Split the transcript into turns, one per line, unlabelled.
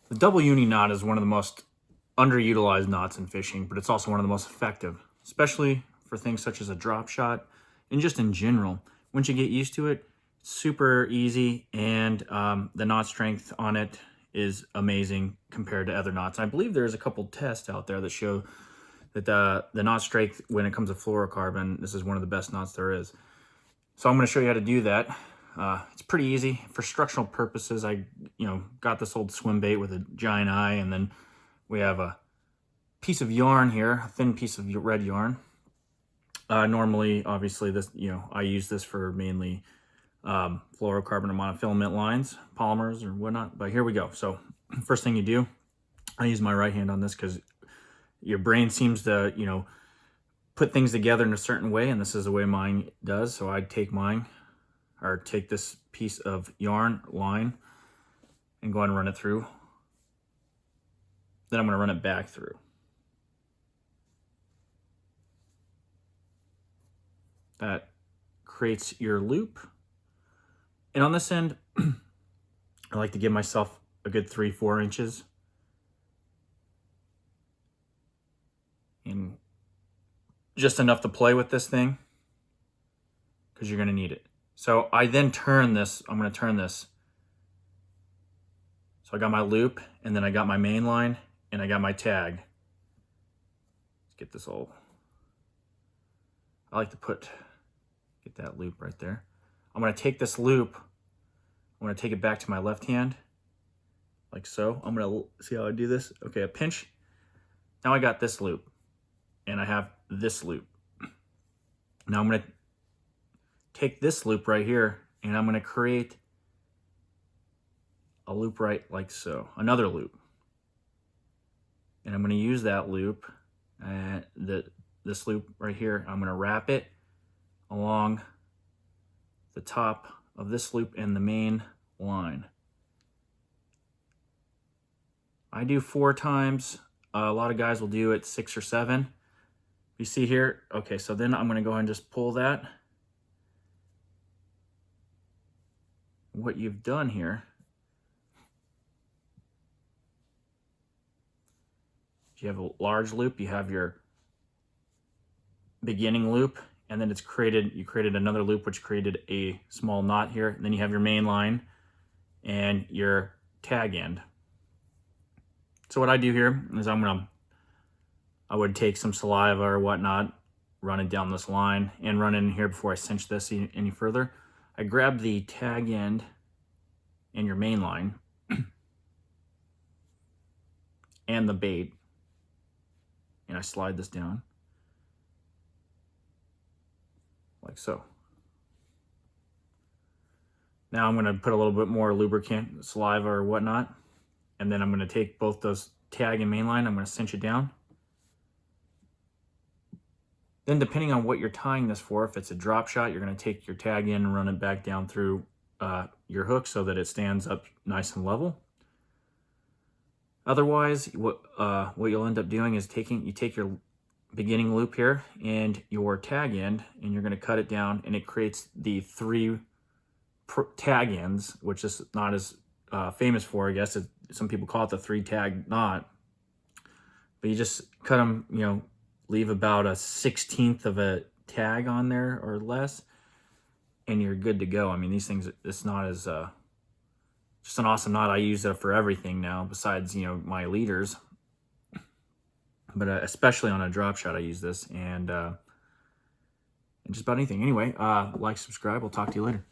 The double uni knot is one of the most underutilized knots in fishing, but it's also one of the most effective, especially for things such as a drop shot and just in general. Once you get used to it, it's super easy, and the knot strength on it is amazing compared to other knots. I believe there's a couple tests out there that show that the knot strength when it comes to fluorocarbon, this is one of the best knots there is. So I'm going to show you how to do that. It's pretty easy. For structural purposes, I got this old swim bait with a giant eye, and then we have a piece of yarn here, a thin piece of red yarn. Normally, obviously, this I use this for mainly fluorocarbon or monofilament lines, polymers or whatnot. But here we go. So first thing you do, I use my right hand on this because your brain seems to put things together in a certain way, and this is the way mine does. So I take take this piece of yarn line and go ahead and run it through. Then I'm going to run it back through. That creates your loop. And on this end, I like to give myself a good 3-4 inches. And just enough to play with this thing, because you're going to need it. So I then turn this, I'm going to turn this. So I got my loop, and then I got my main line, and I got my tag. Let's get this all. I like to get that loop right there. I'm going to take this loop, I'm going to take it back to my left hand, like so. I'm going to see how I do this. Okay, a pinch. Now I got this loop, and I have this loop. Now I'm going to take this loop right here, and I'm going to create a loop right like so, another loop. And I'm going to use that loop, this loop right here, I'm going to wrap it along the top of this loop and the main line. I do 4 times. A lot of guys will do it 6 or 7. You see here? Okay, so then I'm going to go ahead and just pull that. What you've done here, you have a large loop, you have your beginning loop, and then you created another loop which created a small knot here. And then you have your main line and your tag end. So what I do here is I would take some saliva or whatnot, run it down this line, and run in here before I cinch this any further. I grab the tag end and your main line and the bait, and I slide this down like so. Now I'm going to put a little bit more lubricant, saliva or whatnot, and then I'm going to take both those tag and main line, I'm going to cinch it down. Then depending on what you're tying this for, if it's a drop shot, you're going to take your tag in and run it back down through your hook so that it stands up nice and level. Otherwise, what you'll end up doing is you take your beginning loop here and your tag end, and you're going to cut it down, and it creates the 3 tag ends, which is not as famous for, I guess. Some people call it the 3 tag knot. But you just cut them, leave about a 1/16 of a tag on there or less, and you're good to go. I mean, these things, this knot is just an awesome knot. I use it for everything now besides, my leaders. But especially on a drop shot, I use this, and just about anything. Anyway, like, subscribe. We'll talk to you later.